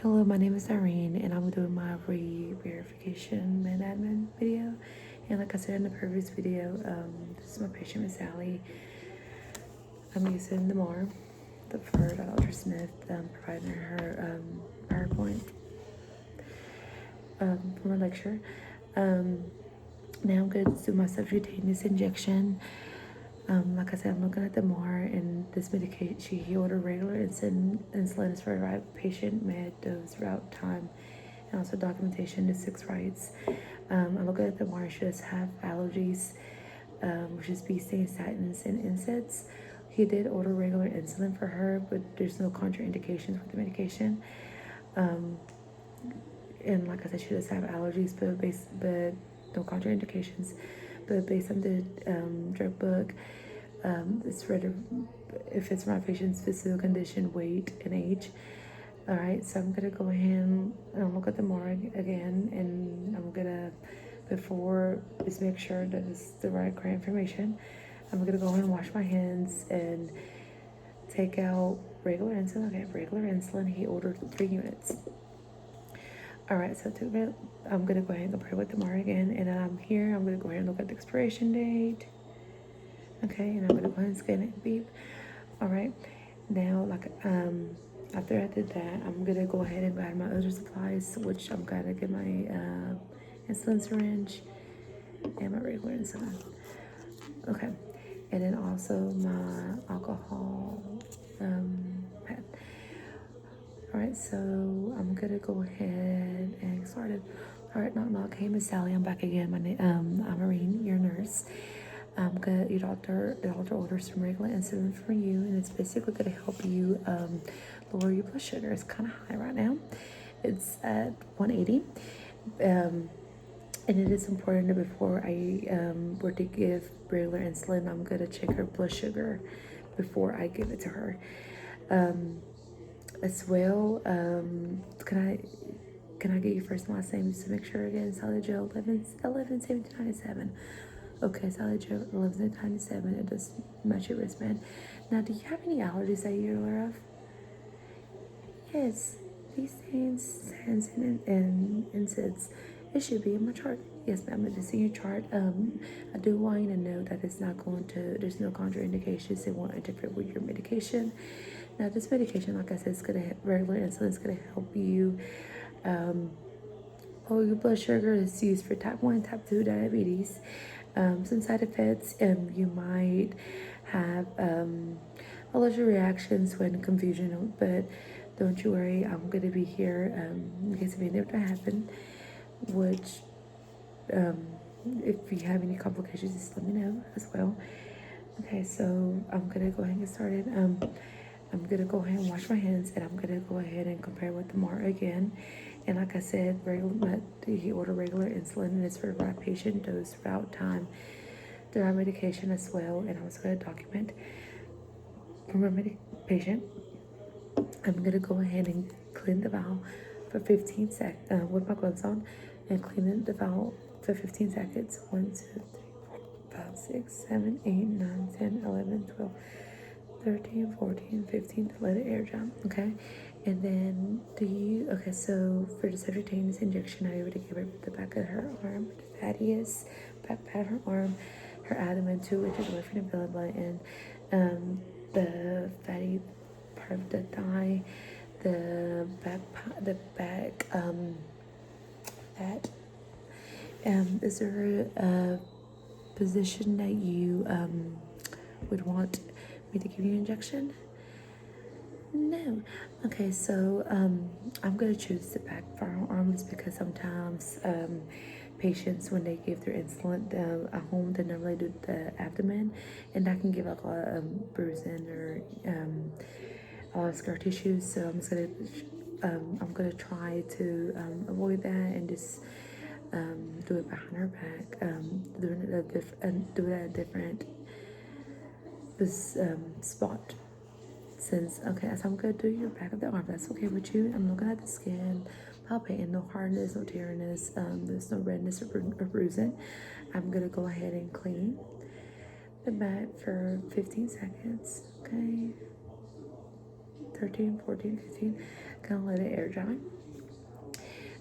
Hello, my name is Irene, and I'm doing my re-verification med admin video. And like I said in the previous video, this is my patient, Miss Sally. I'm using the MAR, for Dr. Smith, providing her PowerPoint for my lecture. Now I'm going to do my subcutaneous injection. Like I said, I'm looking at the MAR, and this medication, she ordered regular insulin is for the right patient, med, dose, route, time, and also documentation to 6 rights. I'm looking at the MAR, she does have allergies, which is bee stain, statins, and NSAIDs. He did order regular insulin for her, but there's no contraindications with the medication. And like I said, she does have allergies, but no contraindications. But based on the drug book, it's read if it's my patient's physical condition, weight, and age. All right, so I'm gonna go ahead and look at the morgue again, and I'm gonna, before, just make sure that it's the right correct information. I'm gonna go ahead and wash my hands and take out regular insulin. Okay, regular insulin. He ordered 3 units. All right, so I'm gonna go ahead and compare with the MAR again, and here I'm gonna go ahead and look at the expiration date. Okay, and I'm gonna go ahead and scan it. Beep. All right, now after I did that, I'm gonna go ahead and grab my other supplies, which I'm gonna get my insulin syringe and my regular insulin. Okay, and then also my alcohol pad. All right, so I'm gonna go ahead and get started. All right, knock knock. Hey, Miss Sally, I'm back again. I'm Irene, your nurse. The doctor orders some regular insulin for you, and it's basically gonna help you lower your blood sugar. It's kind of high right now. It's at 180. And it is important that before I were to give regular insulin, I'm gonna check her blood sugar before I give it to her. As well, can I get your first and last name just to make sure again? Sally Joe 111797. Okay, Sally Joe 1197. It does match your wristband. Now, do you have any allergies that you're aware of? Yes, these things, hands and NSAIDs. It should be in my chart. Yes, ma'am. It is in your chart. I do want you to know that it's not going to. There's no contraindications. It won't interfere with your medication. Now, this medication, like I said, regular insulin is gonna help you. Your blood sugar is used for type 1, type 2 diabetes. Some side effects, you might have allergic reactions when confusion, but don't you worry, I'm going to be here in case of anything to happen, which if you have any complications, just let me know as well. Okay, so I'm going to go ahead and get started. I'm gonna go ahead and wash my hands, and I'm gonna go ahead and compare with the MAR again. And like I said, he ordered regular insulin, and it's for the right patient, dose, route, time, the right medication as well. And I'm also gonna document for my patient. I'm gonna go ahead and clean the valve for 15 seconds with my gloves on, and clean the valve for 15 seconds. 1, 2, 3, 4, 5, 6, 7, 8, 9, 10, 11, 12. 13, 14, 15 to let it air down, okay? And then okay, so for the subcutaneous injection, I already gave her the back of her arm, the fattiest, back of her arm, her abdomen, 2 inches away from the belly button, the fatty part of the thigh, the back, that, is there a position that you would want me to give you an injection? No. Okay, so I'm gonna choose the back firearms because sometimes patients, when they give their insulin at home, they normally do the abdomen, and that can give like a lot of bruising or a lot of scar tissue. So I'm gonna try to avoid that and just do it behind her back, do it at a different spot. Since, okay, so I'm gonna do your back of the arm. That's okay with you. I'm looking at the skin, palpating, no hardness, no teariness, there's no redness or bruising. I'm gonna go ahead and clean the back for 15 seconds. Okay, 13, 14, 15. gonna let it air dry.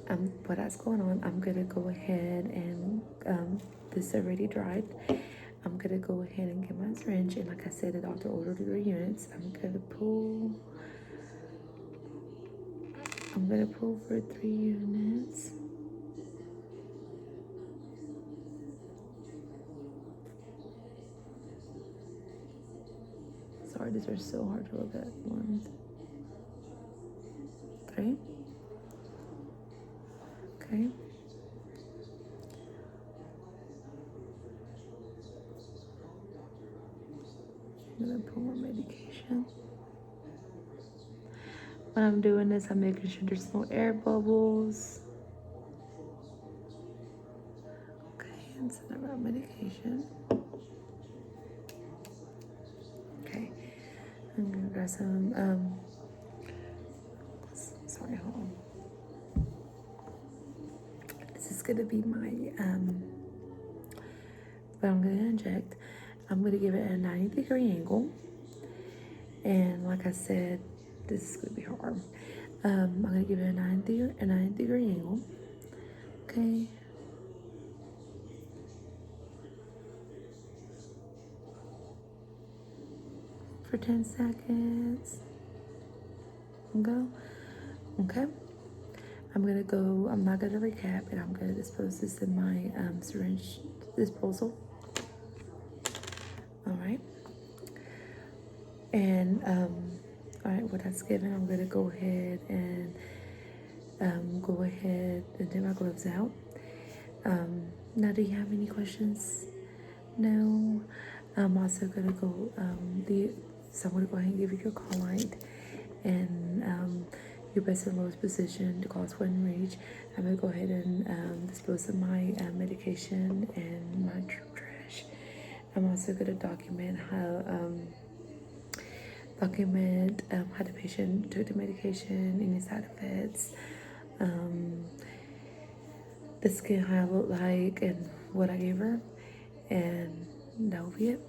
While that's going on, I'm gonna go ahead and this already dried. I'm gonna go ahead and get my syringe, and like I said, the doctor ordered 3 units. I'm gonna pull for 3 units. Sorry, these are so hard to look at. 1, 3. Okay. I'm gonna pull my medication. When I'm doing this, I'm making sure there's no air bubbles. Okay, and send out medication. Okay, I'm gonna grab some, sorry, hold on. This is gonna be my, what I'm gonna inject. I'm gonna give it a 90-degree angle. And like I said, this is gonna be hard. I'm gonna give it a 90-degree angle. Okay. For 10 seconds. Go. Okay. I'm not gonna recap, and I'm gonna dispose this in my syringe disposal. All right. And all right, what that's given, I'm gonna go ahead and take my gloves out. Now, do you have any questions? No. I'm also gonna go so I'm gonna go ahead and give you your call light, and your best and lowest position to cause when reach. I'm gonna go ahead and dispose of my medication and my trash. I'm also gonna document how the patient took the medication, any side effects, the skin, how it looked like, and what I gave her, and that will be it.